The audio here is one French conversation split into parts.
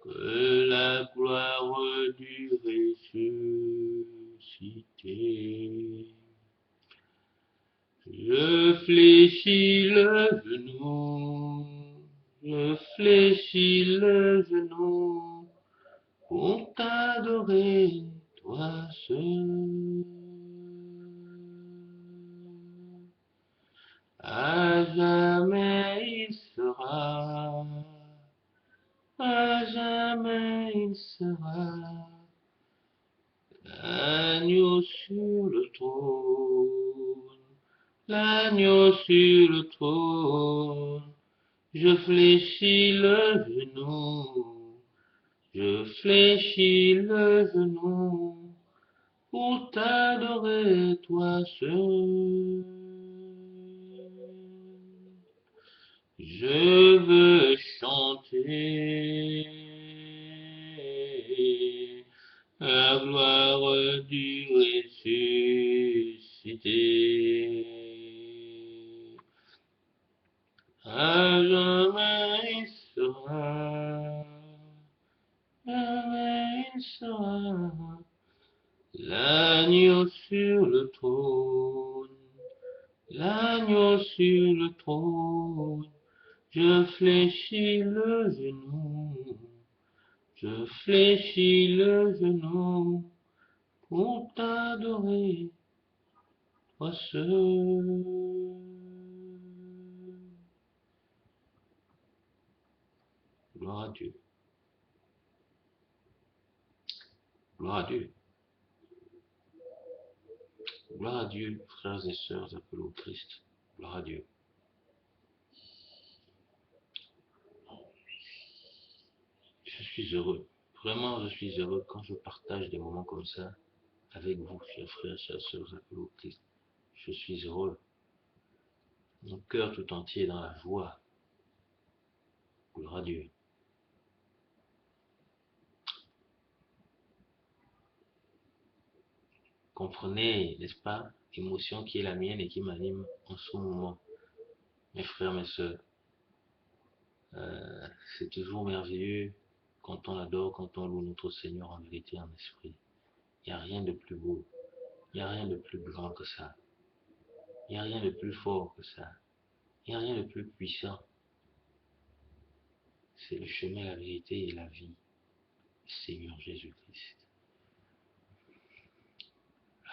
que la gloire du ressuscité. Je fléchis le genou, je fléchis le genou pour t'adorer, toi seul. À jamais il sera, à jamais il sera l'agneau sur le trône, l'agneau sur le trône. Je fléchis le genou, je fléchis le genou pour t'adorer, toi seul. Je veux chanter la gloire du ressuscité. À jamais il sera, jamais il sera l'agneau sur le trône, l'agneau sur le trône. Je fléchis le genou, je fléchis le genou pour t'adorer, toi seul. Gloire à Dieu, gloire à Dieu, gloire à Dieu, frères et sœurs appelés au Christ, gloire à Dieu. Je suis heureux, vraiment je suis heureux quand je partage des moments comme ça avec vous, chers frères, chers sœurs appelés au Christ. Je suis heureux, mon cœur tout entier est dans la joie, gloire à Dieu. Comprenez, n'est-ce pas, l'émotion qui est la mienne et qui m'anime en ce moment. Mes frères, mes sœurs, c'est toujours merveilleux quand on adore, quand on loue notre Seigneur en vérité, en esprit. Il n'y a rien de plus beau, il n'y a rien de plus grand que ça. Il n'y a rien de plus fort que ça. Il n'y a rien de plus puissant. C'est le chemin, la vérité et la vie. Seigneur Jésus-Christ.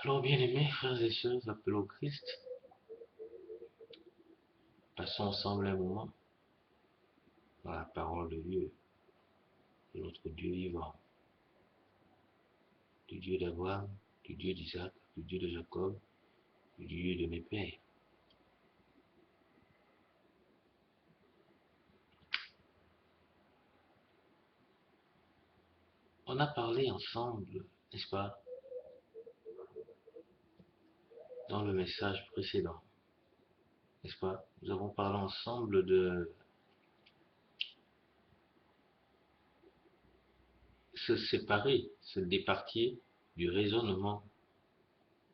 Alors, bien-aimés, frères et sœurs, appelés au Christ, passons ensemble un moment dans la parole de Dieu, de notre Dieu vivant, du Dieu d'Abraham, du Dieu d'Isaac, du Dieu de Jacob, du Dieu de mes pères. On a parlé ensemble, n'est-ce pas, dans le message précédent, n'est-ce pas? Nous avons parlé ensemble de se séparer, se départir du raisonnement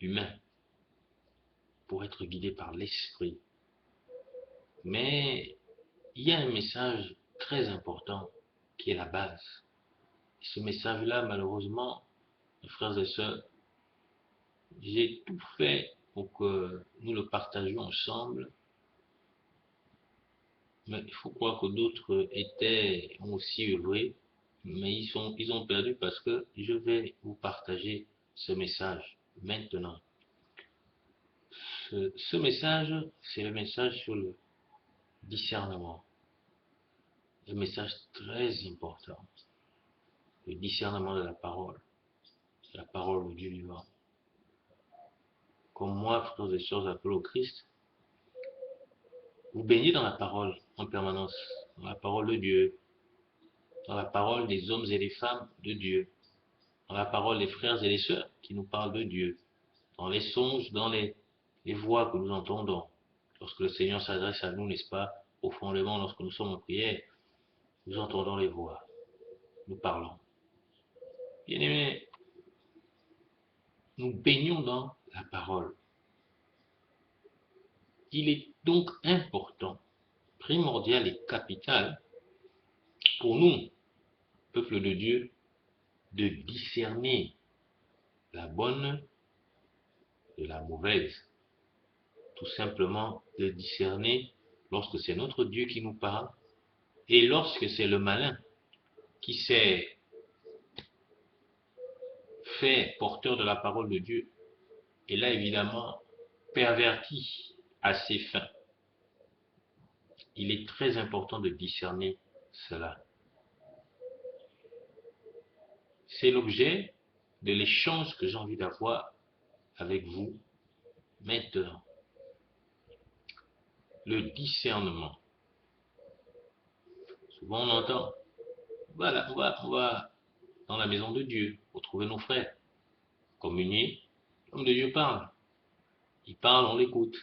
humain pour être guidé par l'esprit. Mais il y a un message très important qui est la base. Et ce message-là, malheureusement, mes frères et sœurs, j'ai tout fait pour que nous le partagions ensemble. Mais il faut croire que d'autres ont aussi œuvré, mais ils ont perdu parce que je vais vous partager ce message maintenant. Ce message, c'est le message sur le discernement. Un message très important. Le discernement de la parole de Dieu vivant. Comme moi, frères et sœurs appelés au Christ, vous baignez dans la parole en permanence, dans la parole de Dieu, dans la parole des hommes et des femmes de Dieu, dans la parole des frères et des sœurs qui nous parlent de Dieu, dans les songes, dans les voix que nous entendons. Lorsque le Seigneur s'adresse à nous, n'est-ce pas, profondément, lorsque nous sommes en prière, nous entendons les voix, nous parlons. Bien-aimés, nous baignons dans la parole. Il est donc important, primordial et capital pour nous peuple de Dieu, de discerner la bonne de la mauvaise. Tout simplement de discerner lorsque c'est notre Dieu qui nous parle et lorsque c'est le malin qui s'est fait porteur de la parole de Dieu et là évidemment perverti à ses fins. Il est très important de discerner cela. C'est l'objet de l'échange que j'ai envie d'avoir avec vous maintenant. Le discernement. Souvent on entend, voilà, on va dans la maison de Dieu pour trouver nos frères, communier. L'homme de Dieu parle. Il parle, on l'écoute.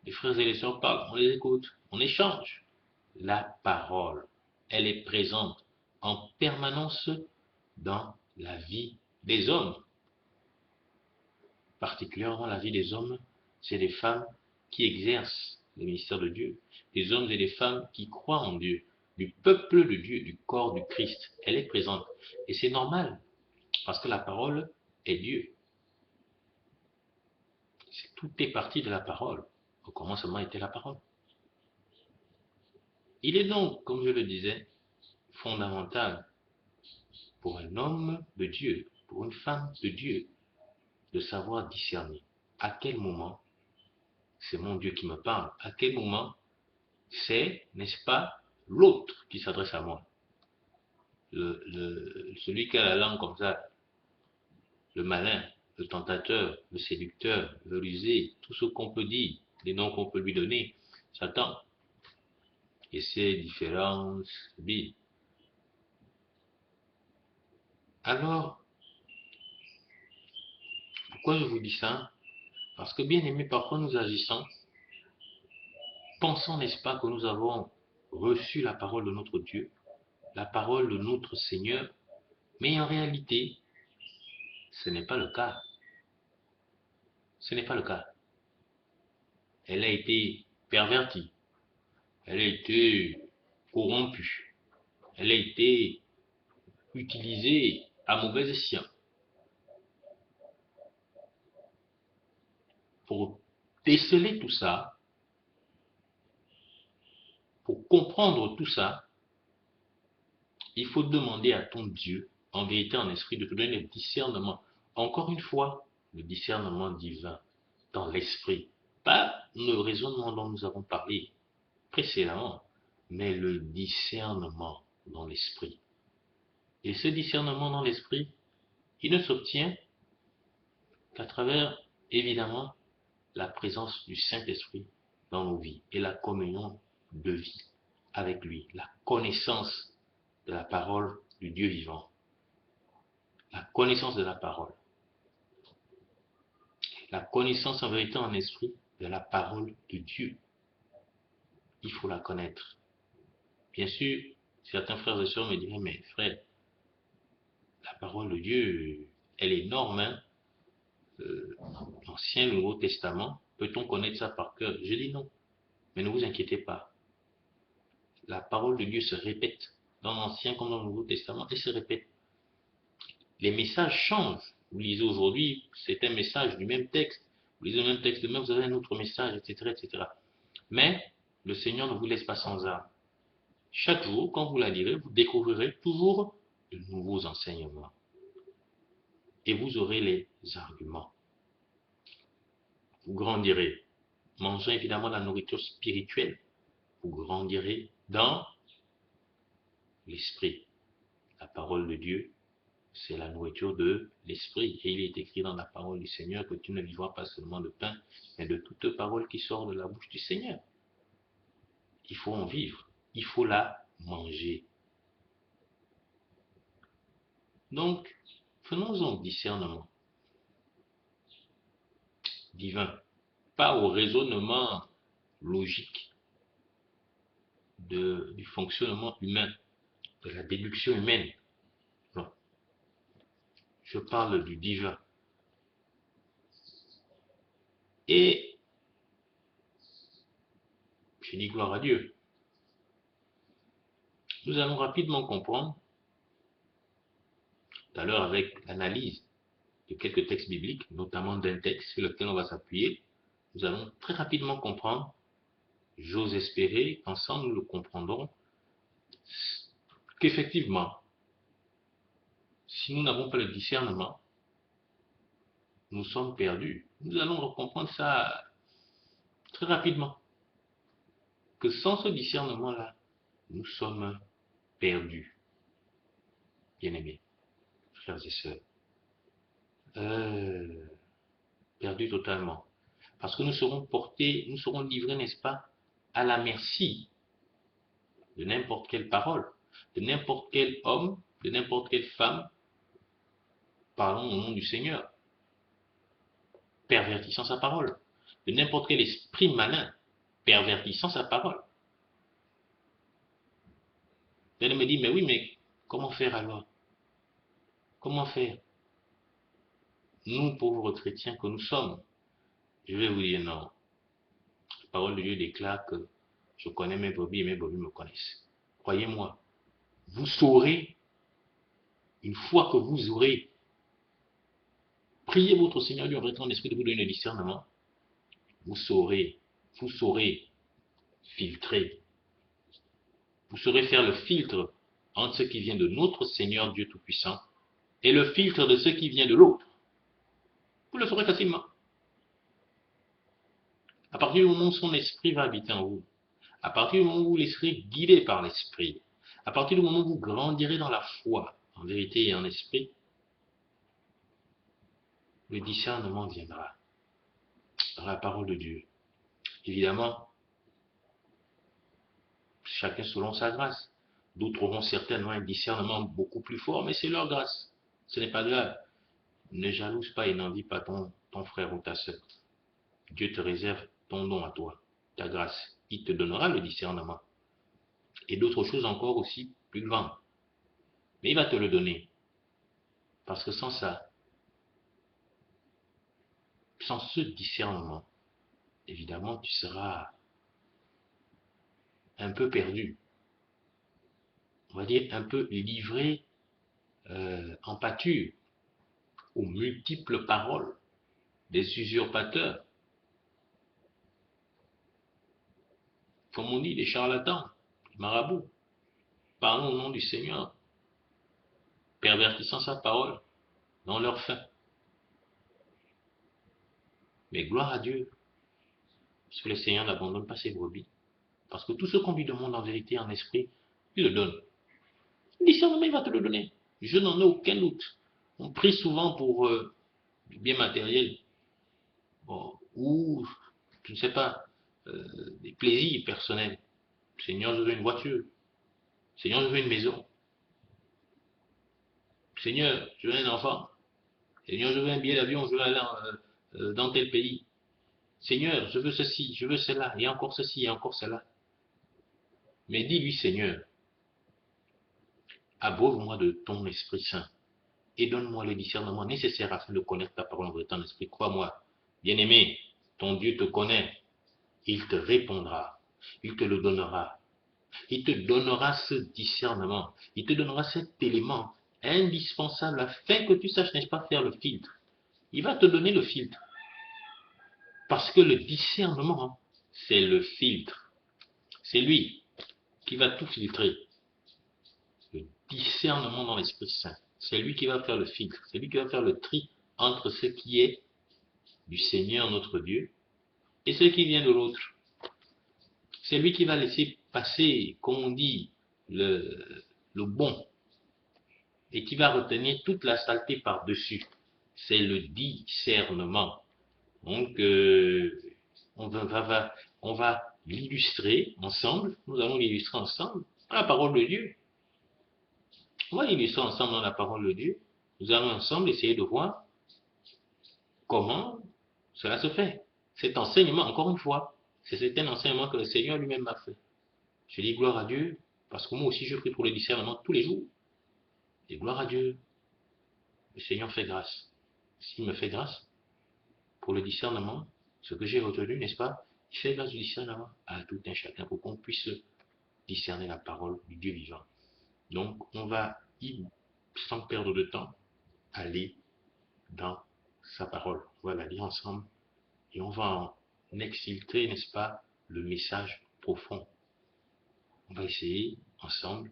Les frères et les sœurs parlent, on les écoute. On échange. La parole, elle est présente en permanence dans la vie des hommes. Particulièrement la vie des hommes, c'est des femmes qui exercent le ministère de Dieu, des hommes et des femmes qui croient en Dieu, du peuple de Dieu, du corps du Christ. Elle est présente. Et c'est normal, parce que la parole est Dieu. Tout est parti de la parole. Au commencement était la parole. Il est donc, comme je le disais, fondamental pour un homme de Dieu, pour une femme de Dieu, de savoir discerner à quel moment c'est mon Dieu qui me parle, à quel moment c'est, n'est-ce pas, l'autre qui s'adresse à moi. Celui qui a la langue comme ça, le malin, le tentateur, le séducteur, le rusé, tout ce qu'on peut dire, les noms qu'on peut lui donner, Satan et ses différences billes. Alors, pourquoi je vous dis ça? Parce que bien aimé, parfois nous agissons, pensant, n'est-ce pas, que nous avons reçu la parole de notre Dieu, la parole de notre Seigneur, mais en réalité, ce n'est pas le cas. Ce n'est pas le cas. Elle a été pervertie, elle a été corrompue, elle a été utilisée à mauvais escient. Pour déceler tout ça, pour comprendre tout ça, il faut demander à ton Dieu, en vérité, en esprit, de te donner le discernement. Encore une fois, le discernement divin dans l'esprit. Pas le raisonnement dont nous avons parlé précédemment, mais le discernement dans l'esprit. Et ce discernement dans l'esprit, il ne s'obtient qu'à travers, évidemment, la présence du Saint-Esprit dans nos vies et la communion de vie avec lui, la connaissance de la parole du Dieu vivant, la connaissance de la parole, la connaissance en vérité en esprit de la parole de Dieu. Il faut la connaître. Bien sûr, certains frères et sœurs me diraient, mais frère, la parole de Dieu, elle est énorme, hein? L'Ancien, le Nouveau Testament, peut-on connaître ça par cœur? Je dis non, mais ne vous inquiétez pas. La parole de Dieu se répète dans l'Ancien comme dans le Nouveau Testament, elle se répète. Les messages changent. Vous lisez aujourd'hui, c'est un message du même texte. Vous lisez le même texte, demain vous avez un autre message, etc., etc. Mais le Seigneur ne vous laisse pas sans arme. Chaque jour, quand vous la lirez, vous découvrirez toujours de nouveaux enseignements. Et vous aurez les arguments. Vous grandirez. Mangeant évidemment la nourriture spirituelle. Vous grandirez dans l'esprit. La parole de Dieu, c'est la nourriture de l'esprit. Et il est écrit dans la parole du Seigneur que tu ne vivras pas seulement de pain, mais de toute parole qui sort de la bouche du Seigneur. Il faut en vivre. Il faut la manger. Donc, faisons-en discernement divin, pas au raisonnement logique du fonctionnement humain, de la déduction humaine. Non, je parle du divin. Et je dis gloire à Dieu. Nous allons rapidement comprendre, tout à l'heure avec l'analyse de quelques textes bibliques, notamment d'un texte sur lequel on va s'appuyer, nous allons très rapidement comprendre, j'ose espérer qu'ensemble nous le comprendrons, qu'effectivement, si nous n'avons pas le discernement, nous sommes perdus. Nous allons comprendre ça très rapidement, que sans ce discernement-là, nous sommes perdus, bien-aimés, frères et sœurs. Perdus totalement. Parce que nous serons portés, nous serons livrés, n'est-ce pas, à la merci de n'importe quelle parole, de n'importe quel homme, de n'importe quelle femme, parlons au nom du Seigneur, pervertissant sa parole, de n'importe quel esprit malin, pervertissant sa parole. Elle me dit, mais oui, mais comment faire alors? Comment faire? Nous, pauvres chrétiens que nous sommes, je vais vous dire non. La parole de Dieu déclare que je connais mes brebis et mes brebis me connaissent. Croyez-moi, vous saurez, une fois que vous aurez prié votre Seigneur lui en esprit de vous donner le discernement, vous saurez filtrer, vous saurez faire le filtre entre ce qui vient de notre Seigneur Dieu Tout-Puissant et le filtre de ce qui vient de l'autre. Vous le saurez facilement. À partir du moment où son esprit va habiter en vous, à partir du moment où vous laisserez guider par l'esprit, à partir du moment où vous grandirez dans la foi, en vérité et en esprit, le discernement viendra dans la parole de Dieu. Évidemment, chacun selon sa grâce. D'autres auront certainement un discernement beaucoup plus fort, mais c'est leur grâce. Ce n'est pas grave. Ne jalouse pas et n'envie pas ton frère ou ta soeur. Dieu te réserve ton don à toi, ta grâce. Il te donnera le discernement. Et d'autres choses encore aussi plus grandes. Mais il va te le donner. Parce que sans ça, sans ce discernement, évidemment, tu seras un peu perdu. On va dire un peu livré en pâture aux multiples paroles des usurpateurs, comme on dit, des charlatans, des marabouts, parlant au nom du Seigneur, pervertissant sa parole dans leur fin. Mais gloire à Dieu, parce que le Seigneur n'abandonne pas ses brebis, parce que tout ce qu'on lui demande en vérité, en esprit, il le donne. Le discernement, il va te le donner. Je n'en ai aucun doute. On prie souvent pour du bien matériel, bon, ou, je ne sais pas, des plaisirs personnels. Seigneur, je veux une voiture. Seigneur, je veux une maison. Seigneur, je veux un enfant. Seigneur, je veux un billet d'avion, je veux aller dans tel pays. Seigneur, je veux ceci, je veux cela, et encore ceci, et encore cela. Mais dis-lui, Seigneur, abreuve-moi de ton Esprit Saint et donne-moi le discernement nécessaire afin de connaître ta parole en vrai en esprit. Crois-moi, bien-aimé, ton Dieu te connaît, il te répondra, il te le donnera. Il te donnera ce discernement, il te donnera cet élément indispensable afin que tu saches, n'est-ce pas, faire le filtre. Il va te donner le filtre. Parce que le discernement, c'est le filtre. C'est lui qui va tout filtrer. Le discernement dans l'Esprit Saint. C'est lui qui va faire le filtre. C'est lui qui va faire le tri entre ce qui est du Seigneur notre Dieu et ce qui vient de l'autre. C'est lui qui va laisser passer, comme on dit, le bon et qui va retenir toute la saleté par-dessus. C'est le discernement. Donc, on va l'illustrer ensemble, nous allons l'illustrer ensemble dans la parole de Dieu. On va l'illustrer ensemble dans la parole de Dieu. Nous allons ensemble essayer de voir comment cela se fait. Cet enseignement, encore une fois, c'est un enseignement que le Seigneur lui-même m'a fait. Je dis gloire à Dieu, parce que moi aussi je prie pour le discernement tous les jours. Et gloire à Dieu, le Seigneur fait grâce. S'il me fait grâce pour le discernement, ce que j'ai retenu, n'est-ce pas? Il fait grâce du discernement à tout un chacun pour qu'on puisse discerner la parole du Dieu vivant. Donc, on va, sans perdre de temps, aller dans sa parole. On va la lire ensemble et on va en exfiltrer, n'est-ce pas, le message profond. On va essayer ensemble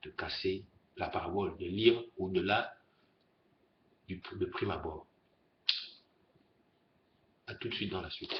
de casser la parabole, de lire au-delà de prime abord. À tout de suite dans la suite.